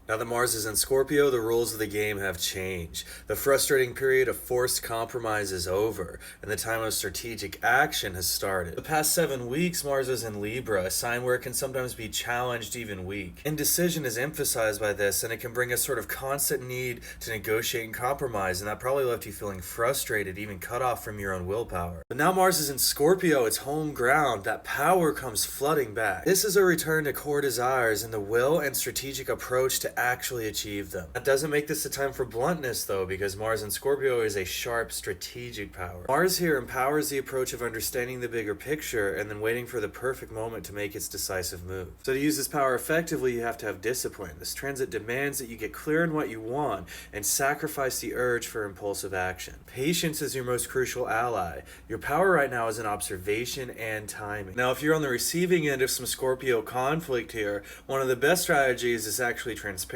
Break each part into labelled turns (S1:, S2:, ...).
S1: Now that Mars is in Scorpio, the rules of the game have changed. The frustrating period of forced compromise is over, and the time of strategic action has started. The past 7 weeks, Mars is in Libra, a sign where it can sometimes be challenged, even weak. Indecision is emphasized by this, and it can bring a sort of constant need to negotiate and compromise, and that probably left you feeling frustrated, even cut off from your own willpower. But now Mars is in Scorpio, it's home ground. That power comes flooding back. This is a return to core desires and the will and strategic approach to actually achieve them. That doesn't make this a time for bluntness though, because Mars in Scorpio is a sharp strategic power. Mars here empowers the approach of understanding the bigger picture and then waiting for the perfect moment to make its decisive move. So to use this power effectively, you have to have discipline. This transit demands that you get clear on what you want and sacrifice the urge for impulsive action. Patience is your most crucial ally. Your power right now is in observation and timing. Now, if you're on the receiving end of some Scorpio conflict here, one of the best strategies is actually transparency.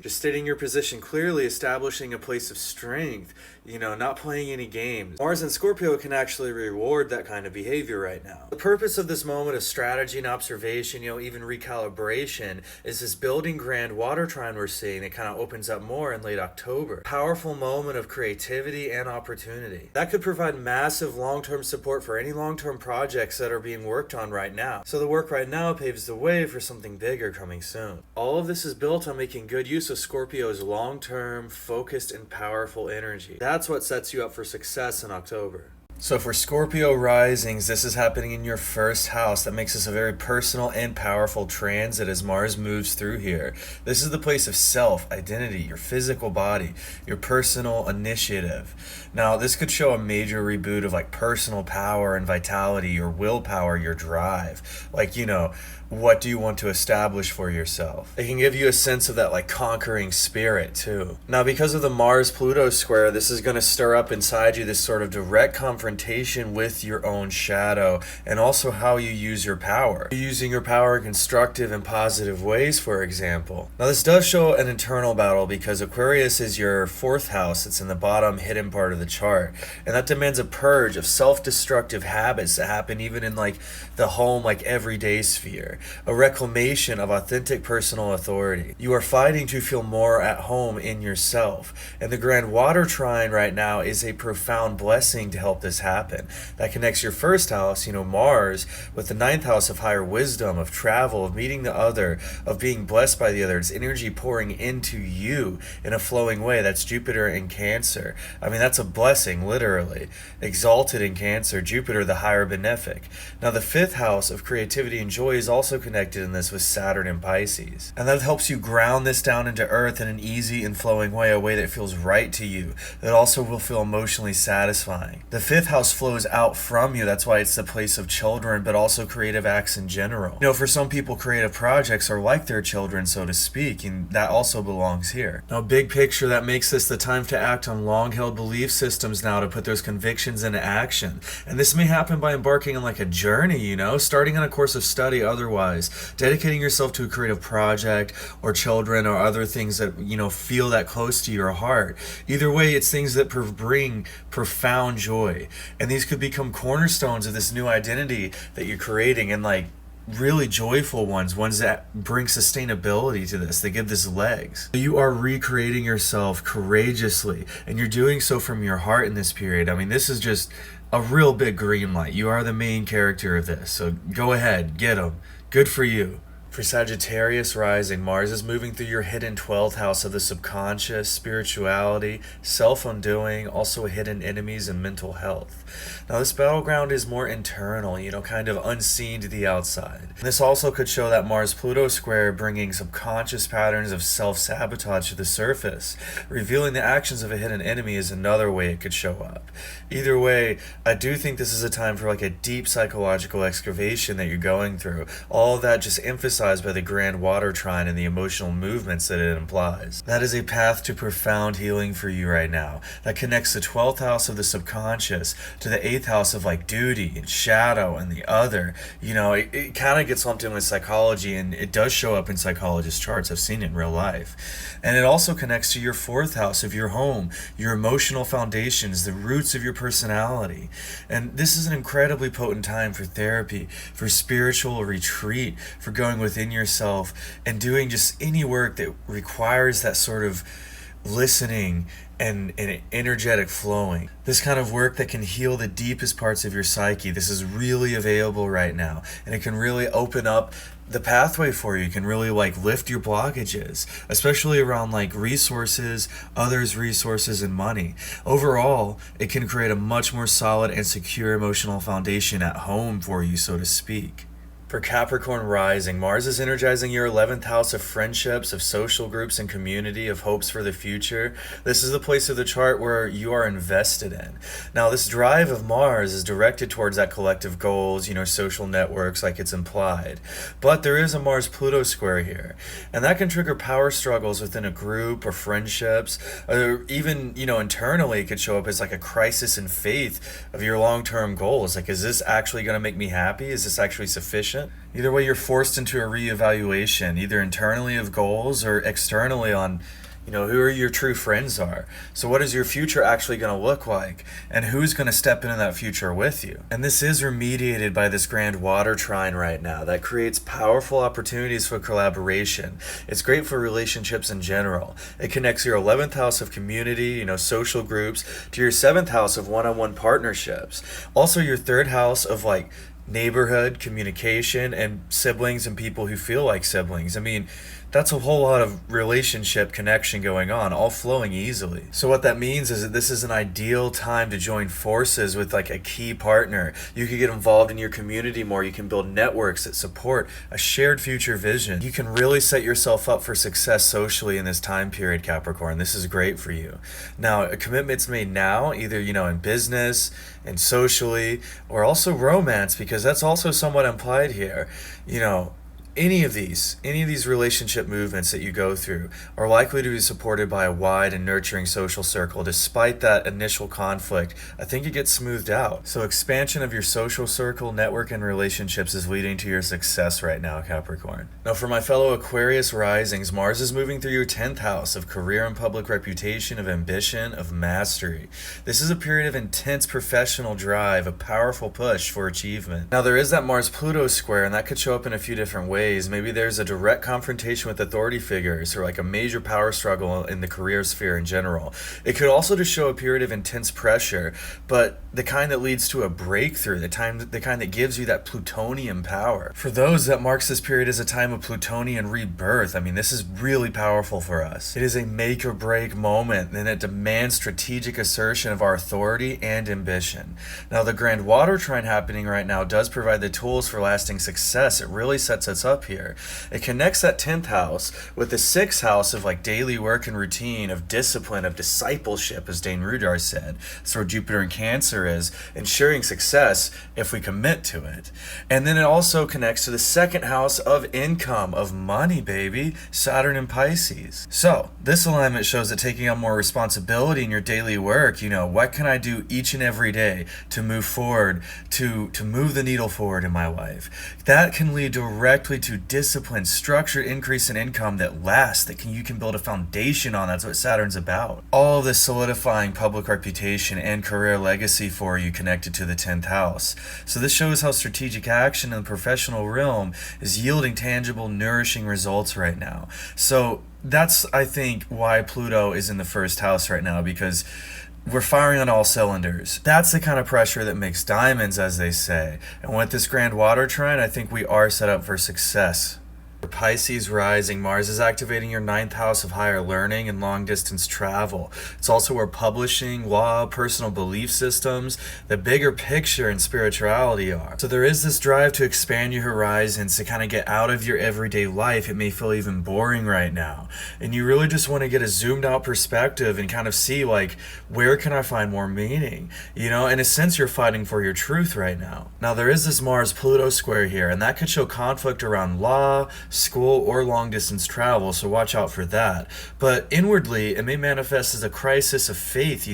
S1: Just stating your position clearly, establishing a place of strength, not playing any games. Mars and Scorpio can actually reward that kind of behavior right now. The purpose of this moment of strategy and observation, even recalibration, is this building grand water trine we're seeing that kind of opens up more in late October. Powerful moment of creativity and opportunity. That could provide massive long-term support for any long-term projects that are being worked on right now. So the work right now paves the way for something bigger coming soon. All of this is built on making good use of Scorpio's long-term, focused, and powerful energy. That's what sets you up for success in October. So for Scorpio risings, this is happening in your first house. That makes this a very personal and powerful transit as Mars moves through here. This is the place of self, identity, your physical body, your personal initiative. Now, this could show a major reboot of personal power and vitality, your willpower, your drive. What do you want to establish for yourself? It can give you a sense of that conquering spirit too. Now, because of the Mars-Pluto square, this is going to stir up inside you this sort of direct confrontation with your own shadow and also how you use your power. You're using your power in constructive and positive ways, for example. Now, this does show an internal battle because Aquarius is your 4th house. It's in the bottom hidden part of the chart. And that demands a purge of self-destructive habits that happen even in the home, everyday sphere. A reclamation of authentic personal authority. You are fighting to feel more at home in yourself. And the grand water trine right now is a profound blessing to help this happen. That connects your 1st house, Mars, with the 9th house of higher wisdom, of travel, of meeting the other, of being blessed by the other. It's energy pouring into you in a flowing way. That's Jupiter in Cancer. That's a blessing, literally. Exalted in Cancer, Jupiter, the higher benefic. Now, the 5th house of creativity and joy is also connected in this with Saturn in Pisces. And that helps you ground this down into earth in an easy and flowing way, a way that feels right to you, that also will feel emotionally satisfying. The 5th house flows out from you. That's why it's the place of children, but also creative acts in general. For some people, creative projects are like their children, so to speak, and that also belongs here. Now, big picture, that makes this the time to act on long-held belief systems now, to put those convictions into action. And this may happen by embarking on a journey, starting on a course of study otherwise, dedicating yourself to a creative project or children or other things that, feel that close to your heart. Either way, it's things that bring profound joy. And these could become cornerstones of this new identity that you're creating, and really joyful ones that bring sustainability to this. They give this legs. You are recreating yourself courageously, and you're doing so from your heart in this period. This is just a real big green light. You are the main character of this, so go ahead, get them. Good for you. For Sagittarius rising, Mars is moving through your hidden 12th house of the subconscious, spirituality, self-undoing, also hidden enemies, and mental health. Now, this battleground is more internal, kind of unseen to the outside. And this also could show that Mars-Pluto square bringing subconscious patterns of self-sabotage to the surface. Revealing the actions of a hidden enemy is another way it could show up. Either way, I do think this is a time for a deep psychological excavation that you're going through. All of that just emphasizes by the grand water trine and the emotional movements that it implies. That is a path to profound healing for you right now. That connects the 12th house of the subconscious to the 8th house of duty and shadow and the other. It kind of gets lumped in with psychology, and it does show up in psychologist charts. I've seen it in real life. And it also connects to your 4th house of your home, your emotional foundations, the roots of your personality. And this is an incredibly potent time for therapy, for spiritual retreat, for going with within yourself and doing just any work that requires that sort of listening and energetic flowing. This kind of work that can heal the deepest parts of your psyche. This is really available right now, and it can really open up the pathway for you. It can really like lift your blockages, especially around like resources, others' resources, and money. Overall, it can create a much more solid and secure emotional foundation at home for you, so to speak. For Capricorn rising, Mars is energizing your 11th house of friendships, of social groups and community, of hopes for the future. This is the place of the chart where you are invested in. Now, this drive of Mars is directed towards that collective goals, social networks like it's implied. But there is a Mars-Pluto square here, and that can trigger power struggles within a group or friendships, or even, internally it could show up as like a crisis in faith of your long-term goals. Like, is this actually going to make me happy? Is this actually sufficient? Either way, you're forced into a reevaluation, either internally of goals or externally on, who are your true friends are. So what is your future actually going to look like? And who's going to step into that future with you? And this is remediated by this grand water trine right now that creates powerful opportunities for collaboration. It's great for relationships in general. It connects your 11th house of community, social groups, to your 7th house of one-on-one partnerships. Also your 3rd house of like neighborhood, communication, and siblings and people who feel like siblings. I mean, that's a whole lot of relationship connection going on, all flowing easily. So what that means is that this is an ideal time to join forces with like a key partner. You can get involved in your community more. You can build networks that support a shared future vision. You can really set yourself up for success socially in this time period, Capricorn. This is great for you. Now, a commitment's made now, either, in business and socially, or also romance, because that's also somewhat implied here. Any of these relationship movements that you go through are likely to be supported by a wide and nurturing social circle. Despite that initial conflict, I think it gets smoothed out. So expansion of your social circle, network, and relationships is leading to your success right now, Capricorn. Now, for my fellow Aquarius risings, Mars is moving through your 10th house of career and public reputation, of ambition, of mastery. This is a period of intense professional drive, a powerful push for achievement. Now, there is that Mars-Pluto square, and that could show up in a few different ways. Maybe there's a direct confrontation with authority figures or like a major power struggle in the career sphere in general. It could also just show a period of intense pressure, but the kind that leads to a breakthrough, the kind that gives you that plutonian power. For those, that marks this period as a time of plutonian rebirth. I mean, this is really powerful for us. It is a make or break moment, and it demands strategic assertion of our authority and ambition. Now, the grand water trine happening right now does provide the tools for lasting success. It really sets us up here. It connects that 10th house with the 6th house of like daily work and routine, of discipline, of discipleship, as Dane Rudar said. That's where Jupiter in Cancer is, ensuring success if we commit to it. And then it also connects to the 2nd house of income, of money, baby, Saturn in Pisces. So this alignment shows that taking on more responsibility in your daily work, what can I do each and every day to move forward, to move the needle forward in my life? That can lead directly to discipline, structured increase in income that lasts, you can build a foundation on. That's what Saturn's about. All of this solidifying public reputation and career legacy for you connected to the 10th house. So this shows how strategic action in the professional realm is yielding tangible, nourishing results right now. So that's, I think, why Pluto is in the 1st house right now, because we're firing on all cylinders. That's the kind of pressure that makes diamonds, as they say. And with this grand water trine, I think we are set up for success. For Pisces rising, Mars is activating your 9th house of higher learning and long-distance travel. It's also where publishing, law, personal belief systems, the bigger picture and spirituality are. So there is this drive to expand your horizons, to kind of get out of your everyday life. It may feel even boring right now. And you really just want to get a zoomed out perspective and kind of see, like, where can I find more meaning? In a sense, you're fighting for your truth right now. Now, there is this Mars-Pluto square here, and that could show conflict around law, school, or long-distance travel, so watch out for that. But inwardly, it may manifest as a crisis of faith,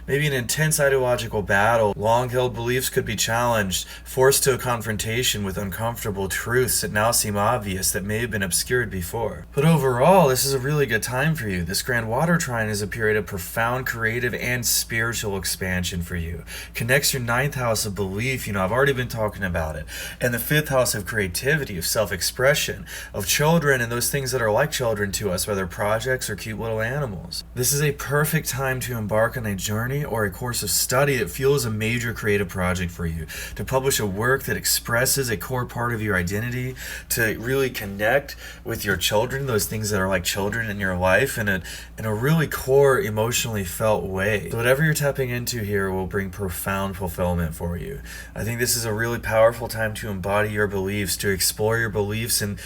S1: maybe an intense ideological battle. Long-held beliefs could be challenged, forced to a confrontation with uncomfortable truths that now seem obvious, that may have been obscured before. But overall, this is a really good time for you. This grand water trine is a period of profound creative and spiritual expansion for you. Connects your 9th house of belief, I've already been talking about it, and the 5th house of creativity, of self-expression. of children and those things that are like children to us, whether projects or cute little animals. This is a perfect time to embark on a journey or a course of study that feels a major creative project for you, to publish a work that expresses a core part of your identity, to really connect with your children, those things that are like children in your life, in a really core, emotionally felt way. So whatever you're tapping into here will bring profound fulfillment for you. I think this is a really powerful time to embody your beliefs, to explore your beliefs and,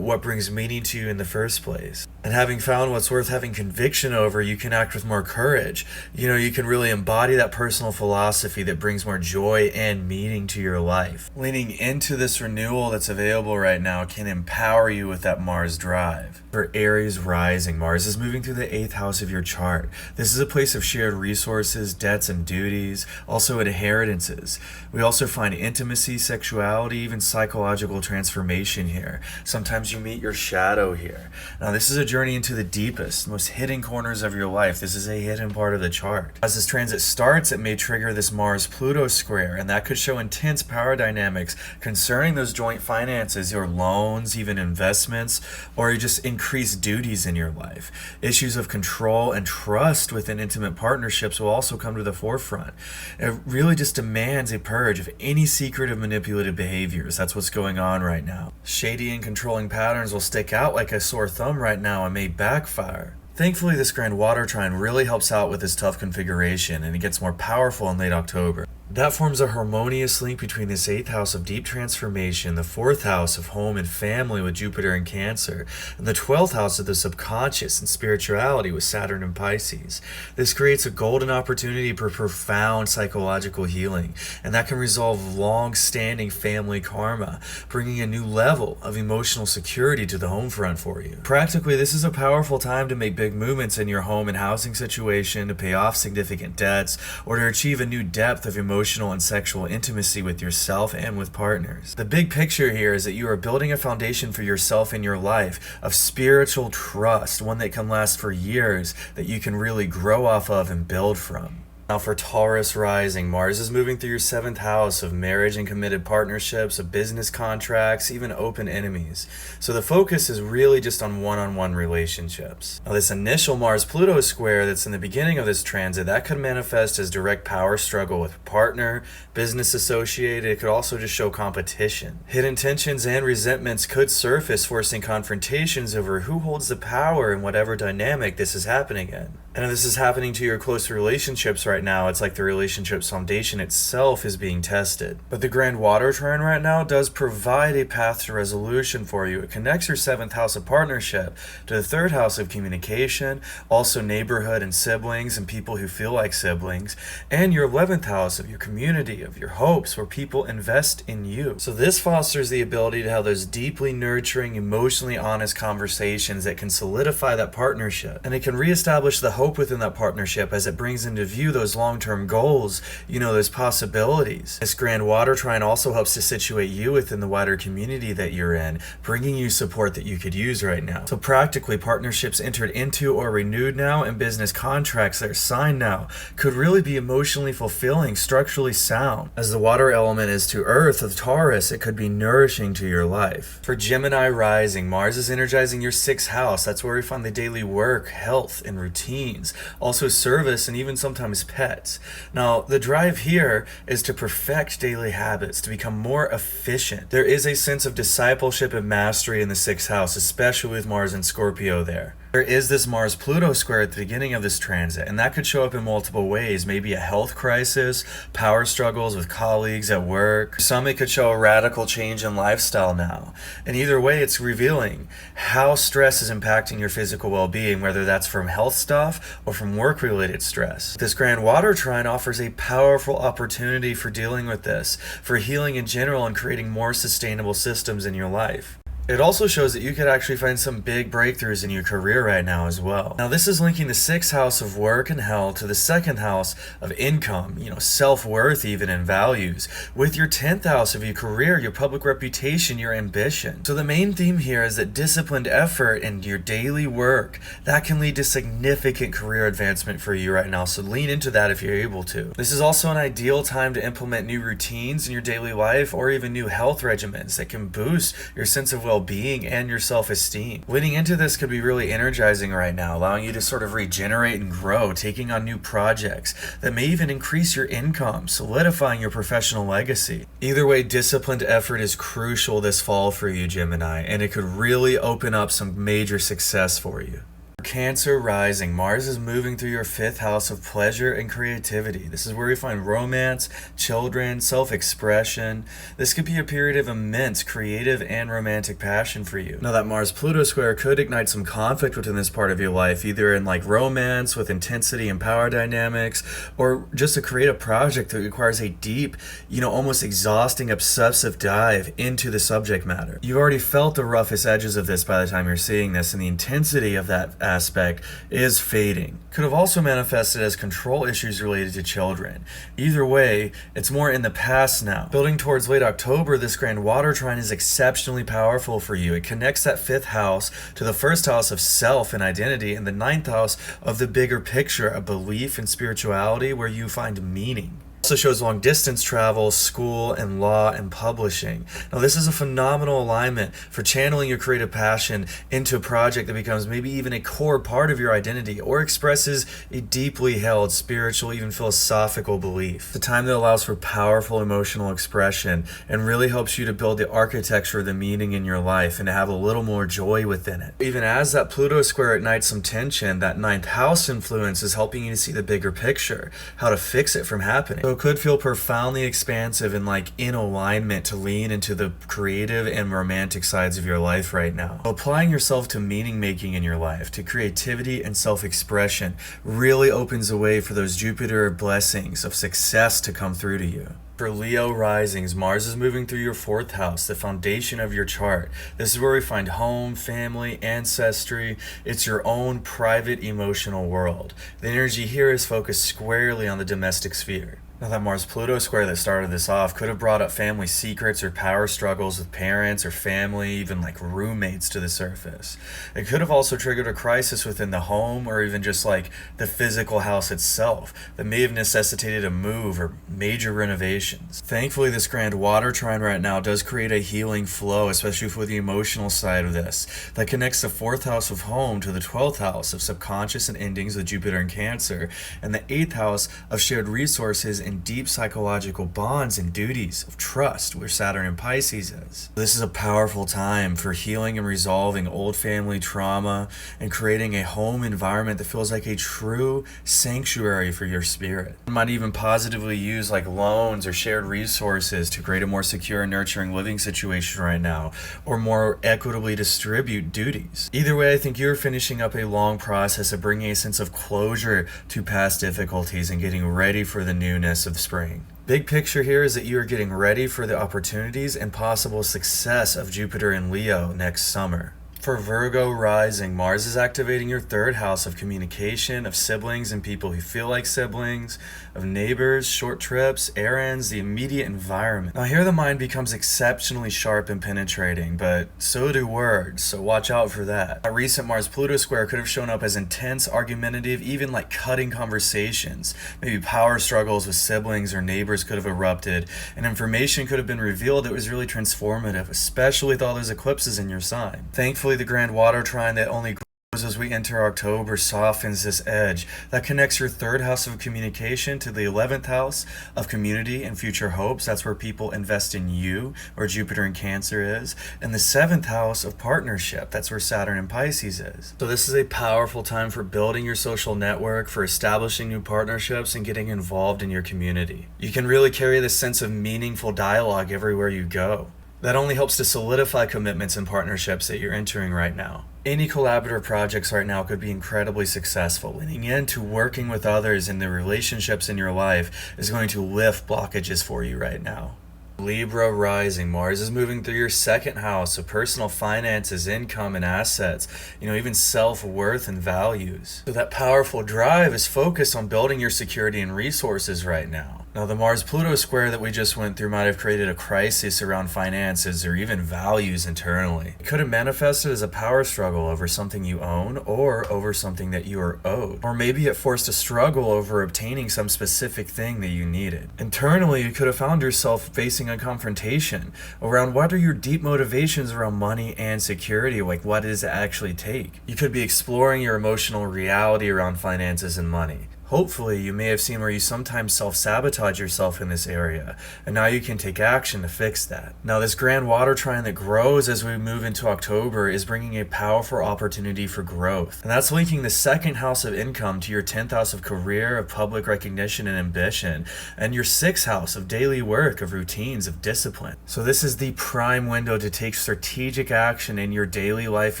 S1: what brings meaning to you in the first place. And having found what's worth having conviction over, you can act with more courage. You can really embody that personal philosophy that brings more joy and meaning to your life. Leaning into this renewal that's available right now can empower you with that Mars drive. For Aries rising, Mars is moving through the 8th house of your chart. This is a place of shared resources, debts and duties, also inheritances. We also find intimacy, sexuality, even psychological transformation here. Sometimes you meet your shadow here. Now this is a journey into the deepest, most hidden corners of your life. This is a hidden part of the chart. As this transit starts, it may trigger this Mars-Pluto square, and that could show intense power dynamics concerning those joint finances, your loans, even investments, or just increased duties in your life. Issues of control and trust within intimate partnerships will also come to the forefront. It really just demands a purge of any secretive manipulative behaviors. That's what's going on right now. Shady and controlling patterns will stick out like a sore thumb right now and may backfire. Thankfully, this grand water trine really helps out with this tough configuration, and it gets more powerful in late October. That forms a harmonious link between this 8th house of deep transformation, the 4th house of home and family with Jupiter and Cancer, and the 12th house of the subconscious and spirituality with Saturn and Pisces. This creates a golden opportunity for profound psychological healing, and that can resolve long-standing family karma, bringing a new level of emotional security to the home front for you. Practically, this is a powerful time to make big movements in your home and housing situation, to pay off significant debts, or to achieve a new depth of emotional and sexual intimacy with yourself and with partners. The big picture here is that you are building a foundation for yourself in your life of spiritual trust, one that can last for years, that you can really grow off of and build from. Now for Taurus rising, Mars is moving through your 7th house of marriage and committed partnerships, of business contracts, even open enemies. So the focus is really just on one-on-one relationships. Now this initial Mars-Pluto square that's in the beginning of this transit, that could manifest as direct power struggle with a partner, business associate. It could also just show competition. Hidden tensions and resentments could surface, forcing confrontations over who holds the power in whatever dynamic this is happening in. And if this is happening to your close relationships right now, it's like the relationship's foundation itself is being tested. But the grand water trine right now does provide a path to resolution for you. It connects your 7th house of partnership to the 3rd house of communication, also neighborhood and siblings and people who feel like siblings, and your 11th house of your community, of your hopes, where people invest in you. So this fosters the ability to have those deeply nurturing, emotionally honest conversations that can solidify that partnership. And it can reestablish the hope within that partnership as it brings into view those long-term goals, those possibilities. This grand water trine also helps to situate you within the wider community that you're in, bringing you support that you could use right now. So practically, partnerships entered into or renewed now and business contracts that are signed now could really be emotionally fulfilling, structurally sound. As the water element is to Earth of Taurus, it could be nourishing to your life. For Gemini rising, Mars is energizing your 6th house. That's where we find the daily work, health, and routine. Also service, and even sometimes pets. Now, the drive here is to perfect daily habits, to become more efficient. There is a sense of discipleship and mastery in the 6th house, especially with Mars and Scorpio there. There is this Mars-Pluto square at the beginning of this transit, and that could show up in multiple ways. Maybe a health crisis, power struggles with colleagues at work. Some it could show a radical change in lifestyle now. And either way, it's revealing how stress is impacting your physical well-being, whether that's from health stuff or from work-related stress. This grand water trine offers a powerful opportunity for dealing with this, for healing in general and creating more sustainable systems in your life. It also shows that you could actually find some big breakthroughs in your career right now as well. Now this is linking the 6th house of work and health to the 2nd house of income, self-worth even, and values, with your 10th house of your career, your public reputation, your ambition. So the main theme here is that disciplined effort and your daily work, that can lead to significant career advancement for you right now. So lean into that if you're able to. This is also an ideal time to implement new routines in your daily life or even new health regimens that can boost your sense of well-being well-being and your self-esteem. Leading into this could be really energizing right now, allowing you to sort of regenerate and grow, taking on new projects that may even increase your income, solidifying your professional legacy. Either way, disciplined effort is crucial this fall for you, Gemini, and it could really open up some major success for you. Cancer rising, Mars is moving through your 5th house of pleasure and creativity. This is where you find romance, children, self-expression. This could be a period of immense creative and romantic passion for you. Now that Mars-Pluto square could ignite some conflict within this part of your life, either in like romance with intensity and power dynamics, or just a creative project that requires a deep, almost exhausting, obsessive dive into the subject matter. You've already felt the roughest edges of this by the time you're seeing this, and the intensity of that aspect is fading. Could have also manifested as control issues related to children. Either way, it's more in the past now. Building towards late October, this grand water trine is exceptionally powerful for you. It connects that 5th house to the 1st house of self and identity, and the 9th house of the bigger picture of belief and spirituality, where you find meaning. Also shows long distance travel, school, and law and publishing. Now this is a phenomenal alignment for channeling your creative passion into a project that becomes maybe even a core part of your identity, or expresses a deeply held spiritual, even philosophical belief. It's a time that allows for powerful emotional expression and really helps you to build the architecture of the meaning in your life and to have a little more joy within it. Even as that Pluto square ignites some tension, that 9th house influence is helping you to see the bigger picture, how to fix it from happening. So it could feel profoundly expansive and like in alignment to lean into the creative and romantic sides of your life right now. Applying yourself to meaning making in your life, to creativity and self-expression, really opens the way for those Jupiter blessings of success to come through to you. For Leo risings, Mars is moving through your 4th house, the foundation of your chart. This is where we find home, family, ancestry. It's your own private emotional world. The energy here is focused squarely on the domestic sphere. Now that Mars-Pluto square that started this off could have brought up family secrets or power struggles with parents or family, even like roommates, to the surface. It could have also triggered a crisis within the home, or even just like the physical house itself, that may have necessitated a move or major renovations. Thankfully, this grand water trine right now does create a healing flow, especially for the emotional side of this, that connects the 4th house of home to the 12th house of subconscious and endings with Jupiter and Cancer, and the 8th house of shared resources and deep psychological bonds and duties of trust, where Saturn and Pisces is. This is a powerful time for healing and resolving old family trauma and creating a home environment that feels like a true sanctuary for your spirit. You might even positively use like loans or shared resources to create a more secure and nurturing living situation right now, or more equitably distribute duties. Either way, I think you're finishing up a long process of bringing a sense of closure to past difficulties and getting ready for the newness of spring. Big picture here is that you are getting ready for the opportunities and possible success of Jupiter in Leo next summer. For Virgo rising, Mars is activating your 3rd house of communication, of siblings and people who feel like siblings, of neighbors, short trips, errands, the immediate environment. Now here the mind becomes exceptionally sharp and penetrating, but so do words, so watch out for that. A recent Mars-Pluto square could have shown up as intense, argumentative, even like cutting conversations. Maybe power struggles with siblings or neighbors could have erupted, and information could have been revealed that was really transformative, especially with all those eclipses in your sign. Thankfully, the grand water trine that only grows as we enter October softens this edge that connects your 3rd house of communication to the 11th house of community and future hopes. That's where people invest in you, where Jupiter and Cancer is, and the 7th house of partnership. That's where Saturn and Pisces is. So this is a powerful time for building your social network, for establishing new partnerships, and getting involved in your community. You can really carry this sense of meaningful dialogue everywhere you go. That only helps to solidify commitments and partnerships that you're entering right now. Any collaborative projects right now could be incredibly successful. Leaning into working with others in the relationships in your life is going to lift blockages for you right now. Libra rising, Mars is moving through your 2nd house of personal finances, income, and assets, even self-worth and values. So that powerful drive is focused on building your security and resources right now. Now, the Mars-Pluto square that we just went through might have created a crisis around finances or even values internally. It could have manifested as a power struggle over something you own or over something that you are owed. Or maybe it forced a struggle over obtaining some specific thing that you needed. Internally, you could have found yourself facing a confrontation around what are your deep motivations around money and security, like what does it actually take? You could be exploring your emotional reality around finances and money. Hopefully, you may have seen where you sometimes self-sabotage yourself in this area, and now you can take action to fix that. Now, this grand water trine that grows as we move into October is bringing a powerful opportunity for growth. And that's linking the second house of income to your 10th house of career, of public recognition and ambition, and your 6th house of daily work, of routines, of discipline. So this is the prime window to take strategic action in your daily life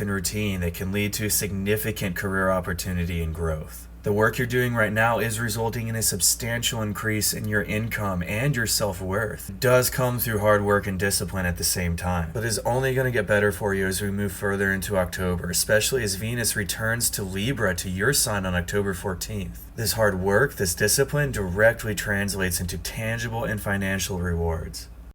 S1: and routine that can lead to significant career opportunity and growth. The work you're doing right now is resulting in a substantial increase in your income and your self-worth. It does come through hard work and discipline at the same time, but is only going to get better for you as we move further into October, especially as Venus returns to Libra, to your sign, on October 14th. This hard work, this discipline, directly translates into tangible and financial rewards.